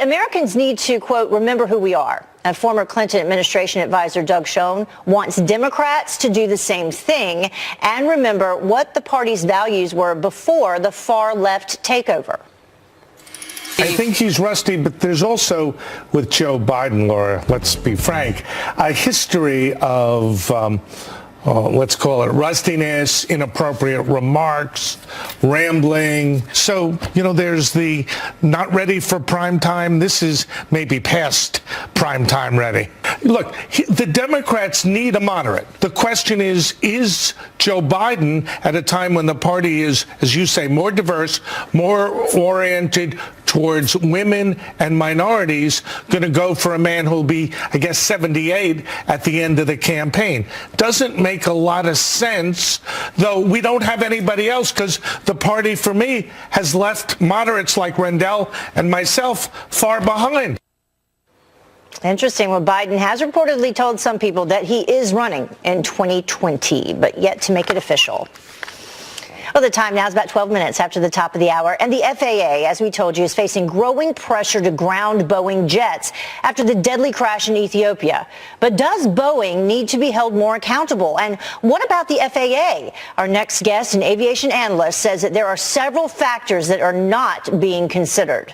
Americans need to, quote, remember who we are. And former Clinton administration advisor Doug Schoen wants Democrats to do the same thing and remember what the party's values were before the far left takeover. I think he's rusty, but there's also, with Joe Biden, Laura, let's be frank, a history of, let's call it rustiness, inappropriate remarks, rambling. So, there's the not ready for prime time. This is maybe past prime time ready. Look, the Democrats need a moderate. The question is Joe Biden, at a time when the party is, as you say, more diverse, more oriented towards women and minorities, going to go for a man who'll be, I guess, 78 at the end of the campaign? Doesn't make a lot of sense, though we don't have anybody else, because the party, for me, has left moderates like Rendell and myself far behind. Interesting. Well, Biden has reportedly told some people that he is running in 2020, but yet to make it official. Well, the time now is about 12 minutes after the top of the hour, and the FAA, as we told you, is facing growing pressure to ground Boeing jets after the deadly crash in Ethiopia. But does Boeing need to be held more accountable? And what about the FAA? Our next guest, an aviation analyst, says that there are several factors that are not being considered.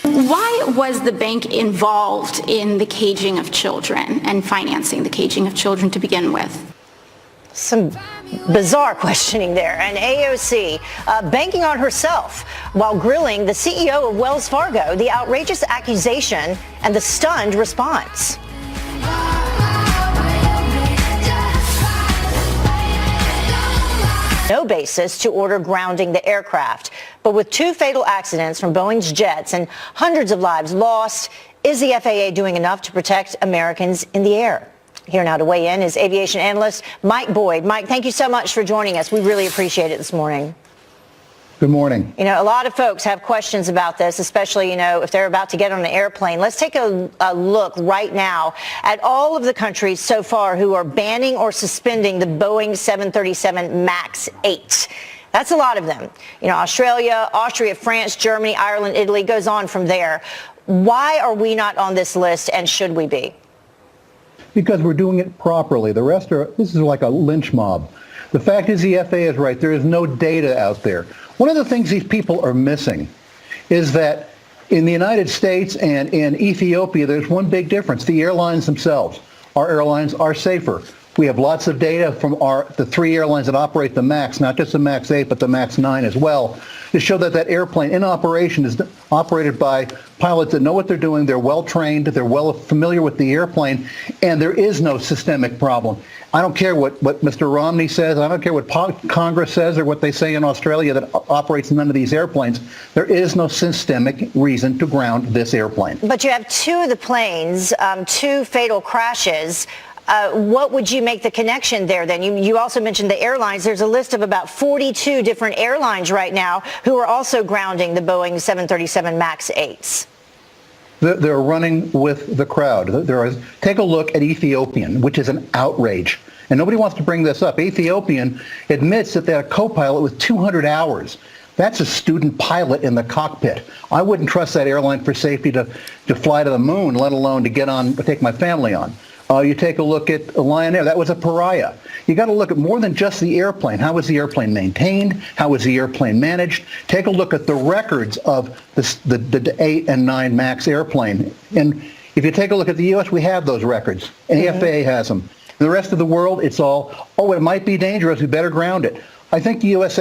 Why was the bank involved in the caging of children and financing the caging of children to begin with? Some bizarre questioning there. And AOC banking on herself while grilling the CEO of Wells Fargo, the outrageous accusation and the stunned response. No basis to order grounding the aircraft. But with 2 fatal accidents from Boeing's jets and hundreds of lives lost, is the FAA doing enough to protect Americans in the air? Here now to weigh in is aviation analyst Mike Boyd. Mike, thank you so much for joining us. We really appreciate it this morning. Good morning. A lot of folks have questions about this, especially, if they're about to get on an airplane. Let's take a look right now at all of the countries so far who are banning or suspending the Boeing 737 MAX 8. That's a lot of them. Australia, Austria, France, Germany, Ireland, Italy, goes on from there. Why are we not on this list, and should we be? Because we're doing it properly. The rest this is like a lynch mob. The fact is the FAA is right. There is no data out there. One of the things these people are missing is that in the United States and in Ethiopia, there's one big difference. The airlines themselves. Our airlines are safer. We have lots of data from the 3 airlines that operate the MAX, not just the MAX 8, but the MAX 9 as well, to show that that airplane in operation is operated by pilots that know what they're doing, they're well trained, they're well familiar with the airplane, and there is no systemic problem. I don't care what Mr. Romney says, I don't care what Congress says or what they say in Australia that operates none of these airplanes. There is no systemic reason to ground this airplane. But you have 2 of the planes, 2 fatal crashes. What would you make the connection there then? You also mentioned the airlines. There's a list of about 42 different airlines right now who are also grounding the Boeing 737 MAX 8s. They're running with the crowd. Take a look at Ethiopian, which is an outrage. And nobody wants to bring this up. Ethiopian admits that they had a co-pilot with 200 hours. That's a student pilot in the cockpit. I wouldn't trust that airline for safety to fly to the moon, let alone to take my family on. You take a look at Lion Air. That was a pariah. You got to look at more than just the airplane. How was the airplane maintained? How was the airplane managed? Take a look at the records of the 8 and 9 MAX airplane. And if you take a look at the U.S., we have those records. And the FAA has them. The rest of the world, it's all, it might be dangerous. We better ground it. I think the U.S.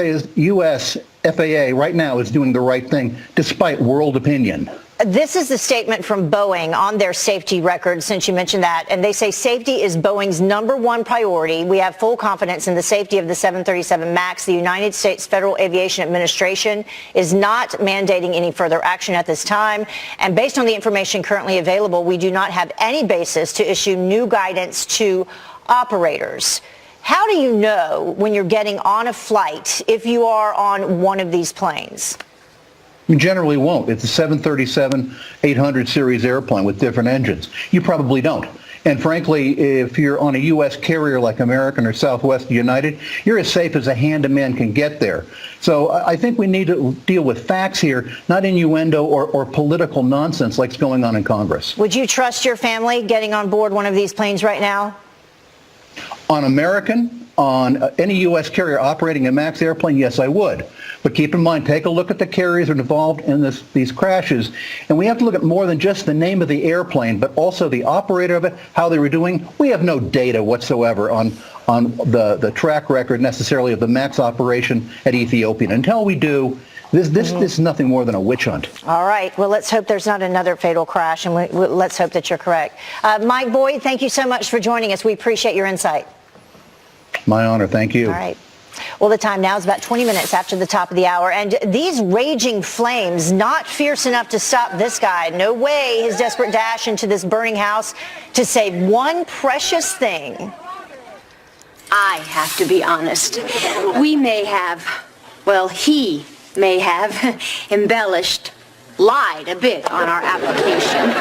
FAA right now is doing the right thing, despite world opinion. This is the statement from Boeing on their safety record, since you mentioned that. And they say safety is Boeing's #1 priority. We have full confidence in the safety of the 737 MAX. The United States Federal Aviation Administration is not mandating any further action at this time. And based on the information currently available, we do not have any basis to issue new guidance to operators. How do you know when you're getting on a flight if you are on one of these planes? You generally won't. It's a 737-800 series airplane with different engines. You probably don't. And frankly, if you're on a U.S. carrier like American or Southwest United, you're as safe as a hand-to-man can get there. So I think we need to deal with facts here, not innuendo or political nonsense like's going on in Congress. Would you trust your family getting on board one of these planes right now? On American, on any U.S. carrier operating a MAX airplane, yes, I would. But keep in mind, take a look at the carriers that are involved in these crashes. And we have to look at more than just the name of the airplane, but also the operator of it, how they were doing. We have no data whatsoever on the track record necessarily of the MAX operation at Ethiopian. Until we do, this is nothing more than a witch hunt. All right. Well, let's hope there's not another fatal crash, and let's hope that you're correct. Mike Boyd, thank you so much for joining us. We appreciate your insight. My honor. Thank you. All right. Well, the time now is about 20 minutes after the top of the hour, and these raging flames not fierce enough to stop this guy. No way his desperate dash into this burning house to save one precious thing. I have to be honest. We may have, well, he may have embellished, lied a bit on our application.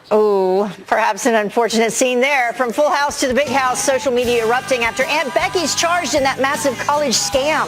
Oh, perhaps an unfortunate scene there. From Full House to the Big House, social media erupting after Aunt Becky's charged in that massive college scam.